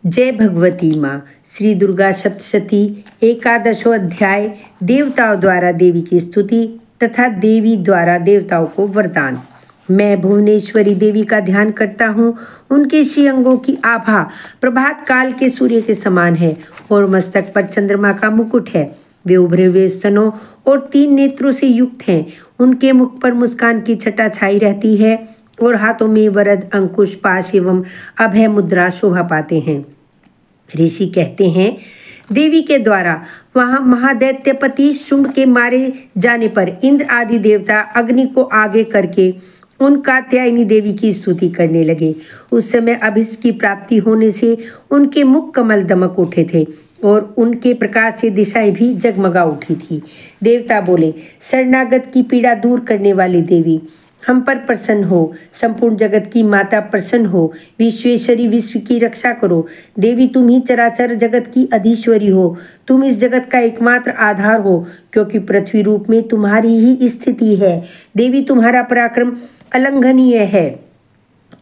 जय भगवती माँ। श्री दुर्गा सप्तशती एकादशो अध्याय। देवताओं द्वारा देवी की स्तुति तथा देवी द्वारा देवताओं को वरदान। मैं भुवनेश्वरी देवी का ध्यान करता हूँ। उनके श्री अंगों की आभा प्रभात काल के सूर्य के समान है और मस्तक पर चंद्रमा का मुकुट है। वे उभरे हुए स्तनों और 3 नेत्रों से युक्त हैं। उनके मुख पर मुस्कान की छटा छाई रहती है और हाथों में वरद, अंकुश, पाश एवं अभय मुद्रा शोभा पाते हैं। ऋषि कहते हैं, देवी के द्वारा वहां महादैत्यपति शुंभ के मारे जाने पर इंद्र आदि देवता अग्नि को आगे करके उन कात्यायनी देवी की स्तुति करने लगे। उस समय अभिष्ट की प्राप्ति होने से उनके मुख कमल दमक उठे थे और उनके प्रकाश से दिशाएं भी जगमगा उठी थी। देवता बोले, शरणागत की पीड़ा दूर करने वाली देवी, हम पर प्रसन्न हो। संपूर्ण जगत की माता प्रसन्न हो। विश्वेश्वरी, विश्व की रक्षा करो। देवी, तुम ही चराचर जगत की अधीश्वरी हो। तुम इस जगत का एकमात्र आधार हो, क्योंकि पृथ्वी रूप में तुम्हारी ही स्थिति है। देवी, तुम्हारा पराक्रम अलंघनीय है।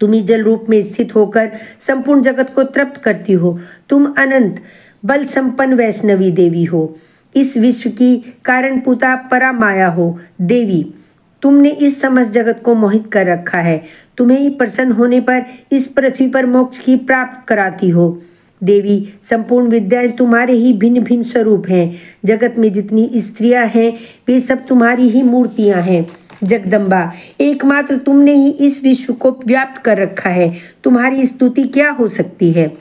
तुम ही जल रूप में स्थित होकर संपूर्ण जगत को तृप्त करती हो। तुम अनंत बल संपन्न वैष्णवी देवी हो। इस विश्व की कारण पुता परामाया हो। देवी, तुमने इस समस्त जगत को मोहित कर रखा है। तुम्हें ही प्रसन्न होने पर इस पृथ्वी पर मोक्ष की प्राप्त कराती हो। देवी, संपूर्ण विद्याएं तुम्हारे ही भिन्न भिन्न स्वरूप हैं। जगत में जितनी स्त्रियां हैं वे सब तुम्हारी ही मूर्तियां हैं। जगदम्बा, एकमात्र तुमने ही इस विश्व को व्याप्त कर रखा है। तुम्हारी स्तुति क्या हो सकती है।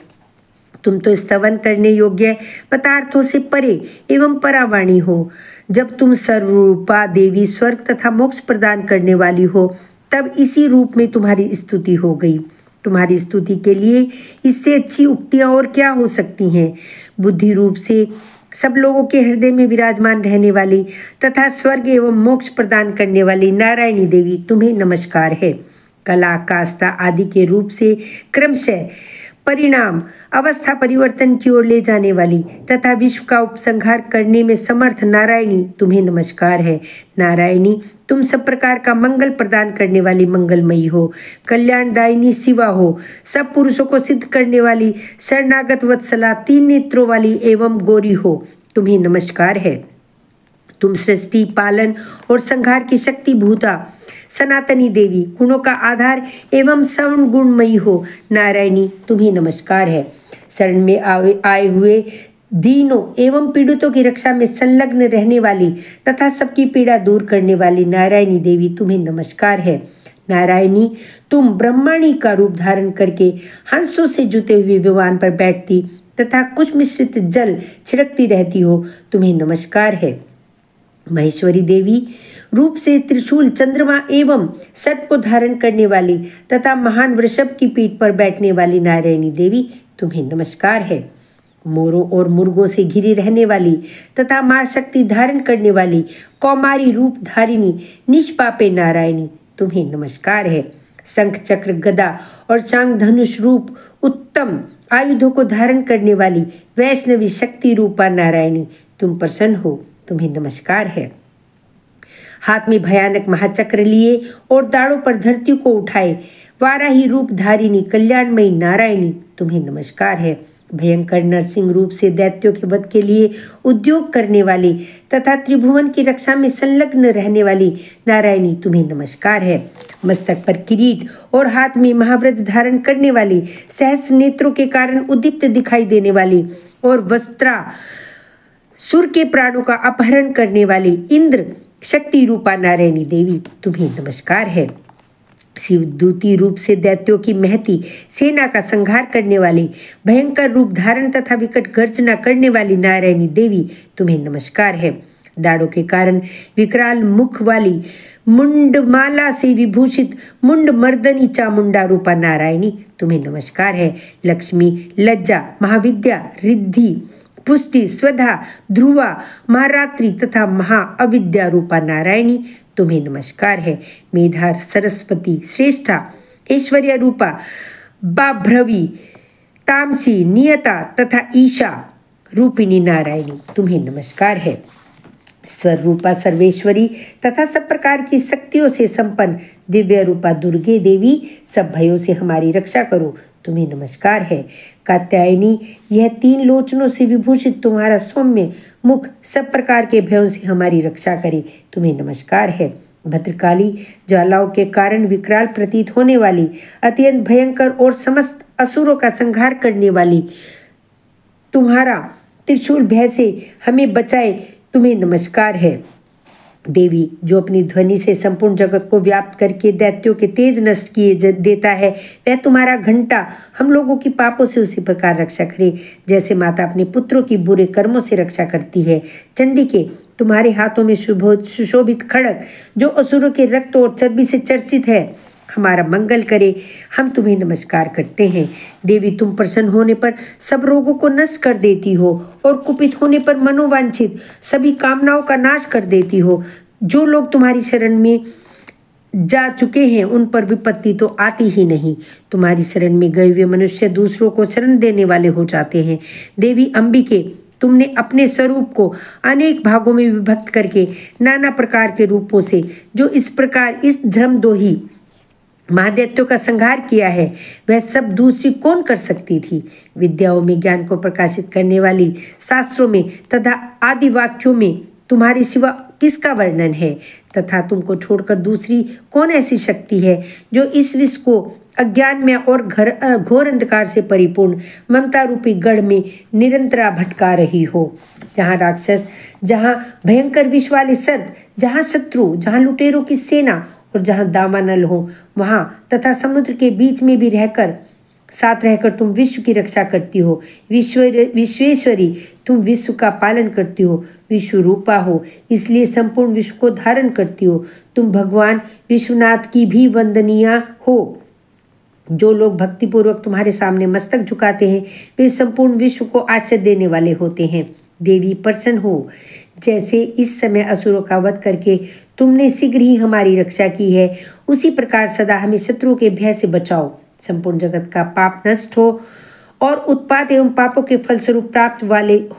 तुम तो स्तवन करने योग्य पदार्थों से परे एवं परावाणी हो। जब तुम सर्वरूपा देवी स्वर्ग तथा मोक्ष प्रदान करने वाली हो, तब इसी रूप में तुम्हारी स्तुति हो गई। तुम्हारी स्तुति के लिए इससे अच्छी उक्तियां और क्या हो सकती हैं। बुद्धि रूप से सब लोगों के हृदय में विराजमान रहने वाली तथा स्वर्ग एवं मोक्ष प्रदान करने वाली नारायणी देवी, तुम्हें नमस्कार है। कला, काष्ठा आदि के रूप से क्रमशः परिणाम अवस्था परिवर्तन की ओर ले जाने वाली तथा विश्व का उपसंहार करने में समर्थ नारायणी, तुम्हें नमस्कार है। नारायणी, तुम सब प्रकार का मंगल प्रदान करने वाली मंगलमयी हो। कल्याणदायिनी शिवा हो। सब पुरुषों को सिद्ध करने वाली शरणागत वत्सला, 3 नेत्रों वाली एवं गौरी हो। तुम्हें नमस्कार है। तुम सृष्टि, पालन और संहार की शक्ति भूता सनातनी देवी, गुणों का आधार एवं सवर्ण गुणमयी हो। नारायणी, तुम्हें नमस्कार है। शरण में आए हुए दीनों एवं पीड़ितों की रक्षा में संलग्न रहने वाली तथा सबकी पीड़ा दूर करने वाली नारायणी देवी, तुम्हें नमस्कार है। नारायणी, तुम ब्रह्माणी का रूप धारण करके हंसों से जुते हुए विमान पर बैठती तथा कुछ मिश्रित जल छिड़कती रहती हो। तुम्हें नमस्कार है। महेश्वरी देवी, रूप से त्रिशूल, चंद्रमा एवं सर्प को धारण करने वाली तथा महान वृषभ की पीठ पर बैठने वाली नारायणी देवी, तुम्हें नमस्कार है। मोरों और मुर्गों से घिरी रहने वाली तथा मां शक्ति धारण करने वाली कौमारी रूप धारिणी निष्पापे नारायणी, तुम्हें नमस्कार है। शंख, चक्र, गदा और चांग धनुष रूप उत्तम आयुधों को धारण करने वाली वैष्णवी शक्ति रूपा नारायणी, तुम प्रसन्न हो। तुम्हें नमस्कार है। हाथ में भयानक महाचक्र लिए और दाढ़ों पर धरती को उठाए वाराही रूप धारिणी कल्याणमयी नारायणी, तुम्हें नमस्कार है। भयंकर नरसिंह रूप से दैत्यों के वध के लिए उद्योग करने वाली तथा त्रिभुवन की रक्षा में संलग्न रहने वाली नारायणी, तुम्हें नमस्कार है। मस्तक पर किरीट और हाथ में महाव्रज धारण करने वाली, सहस्र नेत्रों के कारण उद्दीप्त दिखाई देने वाली और वस्त्रा सुर के प्राणों का अपहरण करने वाली इंद्र शक्ति रूपा नारायणी देवी, तुम्हें नमस्कार है। शिवदूती रूप से दैत्यों की महती सेना का संहार करने वाली, भयंकर रूप धारण तथा विकट गर्जना करने वाली नारायणी देवी, तुम्हें नमस्कार है। दाढ़ों के कारण विकराल मुख वाली, मुंडमाला से विभूषित मुंड मर्दनी चामुंडा रूपा नारायणी, तुम्हें नमस्कार है। लक्ष्मी, लज्जा, महाविद्या, रिद्धि, पुष्टि, स्वधा, ध्रुवा, महारात्रि तथा महाअविद्या रूपा नारायणी, तुम्हें नमस्कार है। मेधा, सरस्वती, श्रेष्ठा, ऐश्वर्य रूपा बाभ्रवी, तामसी, नियता तथा ईशा रूपिणी नारायणी, तुम्हें नमस्कार है। स्वरूपा सर्वेश्वरी तथा सब प्रकार की शक्तियों से संपन्न दिव्य रूपा दुर्गे देवी, सब भयों से हमारी रक्षा करो, तुम्हें नमस्कार है। कात्यायनी, यह 3 लोचनों से विभूषित तुम्हारा सौम्य मुख सब प्रकार के भयों से हमारी रक्षा करे, तुम्हें नमस्कार है। भद्रकाली, ज्वालाओं के कारण विकराल प्रतीत होने वाली, अत्यंत भयंकर और समस्त असुरों का संहार करने वाली तुम्हारा त्रिशूल भय से हमें बचाए, तुम्हें नमस्कार है। देवी, जो अपनी ध्वनि से संपूर्ण जगत को व्याप्त करके दैत्यों के तेज नष्ट किए देता है, वह तुम्हारा घंटा हम लोगों की पापों से उसी प्रकार रक्षा करे जैसे माता अपने पुत्रों की बुरे कर्मों से रक्षा करती है। चंडिके, तुम्हारे हाथों में सुशोभित खड़ग जो असुरों के रक्त और चर्बी से चर्चित है, हमारा मंगल करे, हम तुम्हें नमस्कार करते हैं। देवी, तुम प्रसन्न होने पर सब रोगों को नष्ट कर देती हो और कुपित होने पर मनोवांछित सभी कामनाओं का नाश कर देती हो। जो लोग तुम्हारी शरण में जा चुके हैं उन पर विपत्ति तो आती ही नहीं। तुम्हारी शरण में गए हुए मनुष्य दूसरों को शरण देने वाले हो जाते हैं। देवी अंबिके, तुमने अपने स्वरूप को अनेक भागों में विभक्त करके नाना प्रकार के रूपों से जो इस प्रकार इस धर्मद्रोही महादैत्यों का संहार किया है, वह सब दूसरी कौन कर सकती थी। विद्याओं में ज्ञान को प्रकाशित करने वाली, शास्त्रों में तथा आदि वाक्यों में तुम्हारे सिवा किसका वर्णन है, तथा तुमको छोड़कर दूसरी कौन ऐसी शक्ति है जो इस विश्व को अज्ञान में और घोर अंधकार से परिपूर्ण ममता रूपी गढ़ में निरंतरा भटका रही हो। जहाँ राक्षस, जहाँ भयंकर विष वाले सर्प, जहाँ शत्रु, जहाँ लुटेरों की सेना और जहाँ दावानल हो, वहाँ तथा समुद्र के बीच में भी साथ रहकर तुम विश्व की रक्षा करती हो। विश्वेश्वरी, तुम विश्व का पालन करती हो, विश्व रूपा हो, इसलिए संपूर्ण विश्व को धारण करती हो। तुम भगवान विश्वनाथ की भी वंदनीय हो। जो लोग भक्तिपूर्वक तुम्हारे सामने मस्तक झुकाते हैं, वे संपूर्ण विश्व को आश्रय देने वाले होते हैं। देवी, प्रसन्न हो। जैसे इस समय असुरों का वध करके तुमने शीघ्र ही हमारी रक्षा की है, उसी प्रकार सदा हमें शत्रुओं के भय से बचाओ। संपूर्ण जगत का पाप नष्ट हो और उत्पात एवं पापों के फलस्वरूप प्राप्त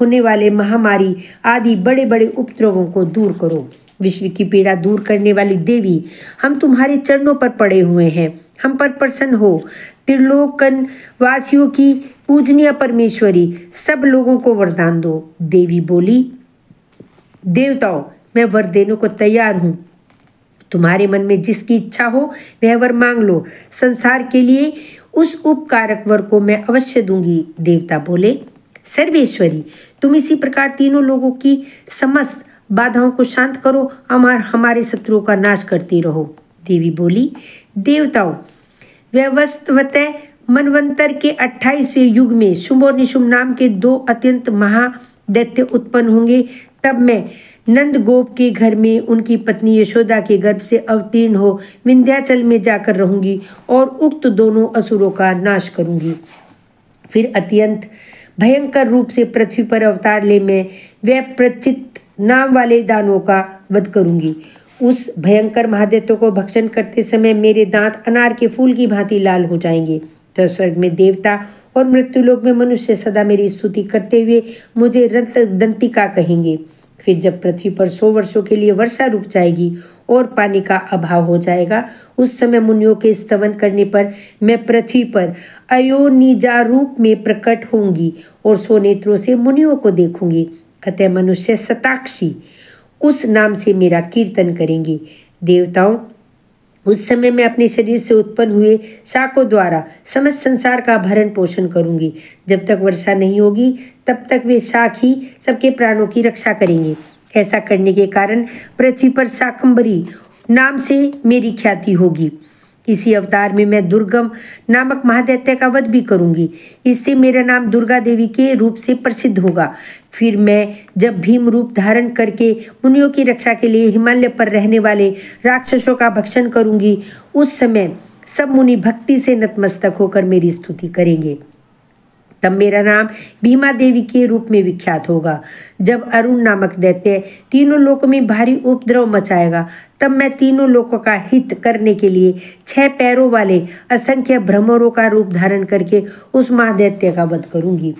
होने वाले महामारी आदि बड़े बड़े उपद्रवों को दूर करो। विश्व की पीड़ा दूर करने वाली देवी, हम तुम्हारे चरणों पर पड़े हुए हैं, हम पर प्रसन्न हो। त्रिलोकन वासियों की पूजनीय परमेश्वरी, सब लोगों को वरदान दो। देवी बोली, देवताओं, मैं वर देने को तैयार हूँ। तुम्हारे मन में जिसकी इच्छा हो वह वर मांग लो। संसार के लिए उस उपकारक वर को मैं अवश्य दूंगी। देवता बोले, सर्वेश्वरी, तुम इसी प्रकार तीनों लोगों की समस्त बाधाओं को शांत करो, हमारे शत्रुओं का नाश करती रहो। देवी बोली, देवताओं, व्यवस्थवतः मनवंतर के 28वें युग में शुंभ और निशुंभ नाम के 2 अत्यंत महादैत्य उत्पन्न होंगे। तब मैं नंद गोप के घर में उनकी पत्नी यशोदा के गर्भ से अवतीर्ण हो विंध्याचल में जाकर रहूंगी और उक्त दोनों असुरों का नाश करूंगी। फिर अत्यंत भयंकर रूप से पृथ्वी पर अवतार ले मैं व्यप्रचित नाम वाले दानवों का वध करूंगी। उस भयंकर महादैत्यों को भक्षण करते समय मेरे दांत अनार के फूल की भांति लाल हो जाएंगे। तो स्वर्ग में देवता और मृत्युलोक में मनुष्य सदा मेरी स्तुति करते हुए मुझे रंत दंतिका कहेंगे। फिर जब पृथ्वी पर 100 वर्षों के लिए वर्षा रुक जाएगी और पानी का अभाव हो जाएगा, उस समय मुनियों के स्तवन करने पर मैं पृथ्वी पर अयोनिजा रूप में प्रकट होंगी और 100 नेत्रों से मुनियों को देखूंगी। अतः मनुष्य शताक्षी उस नाम से मेरा कीर्तन करेंगे। देवताओं, उस समय मैं अपने शरीर से उत्पन्न हुए शाकों द्वारा समस्त संसार का भरण पोषण करूंगी। जब तक वर्षा नहीं होगी तब तक वे शाक ही सबके प्राणों की रक्षा करेंगे। ऐसा करने के कारण पृथ्वी पर शाकंभरी नाम से मेरी ख्याति होगी। इसी अवतार में मैं दुर्गम नामक महादैत्य का वध भी करूंगी। इससे मेरा नाम दुर्गा देवी के रूप से प्रसिद्ध होगा। फिर मैं जब भीम रूप धारण करके मुनियों की रक्षा के लिए हिमालय पर रहने वाले राक्षसों का भक्षण करूंगी, उस समय सब मुनि भक्ति से नतमस्तक होकर मेरी स्तुति करेंगे। तब मेरा नाम भीमा देवी के रूप में विख्यात होगा। जब अरुण नामक दैत्य तीनों लोकों में भारी उपद्रव मचाएगा, तब मैं तीनों लोकों का हित करने के लिए 6 पैरों वाले असंख्य भ्रमरों का रूप धारण करके उस महादैत्य का वध करूंगी।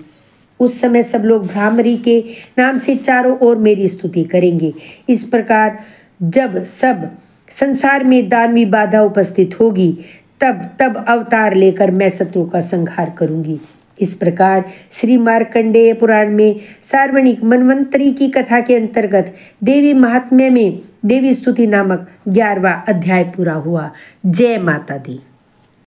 उस समय सब लोग भ्रामरी के नाम से चारों ओर मेरी स्तुति करेंगे। इस प्रकार जब सब संसार में दानवी बाधा उपस्थित होगी, तब तब अवतार लेकर मैं शत्रु का संहार करूंगी। इस प्रकार श्री मार्कंडेय पुराण में सार्वणिक मनवंतरी की कथा के अंतर्गत देवी महात्म्य में देवी स्तुति नामक 11वां अध्याय पूरा हुआ। जय माता दी।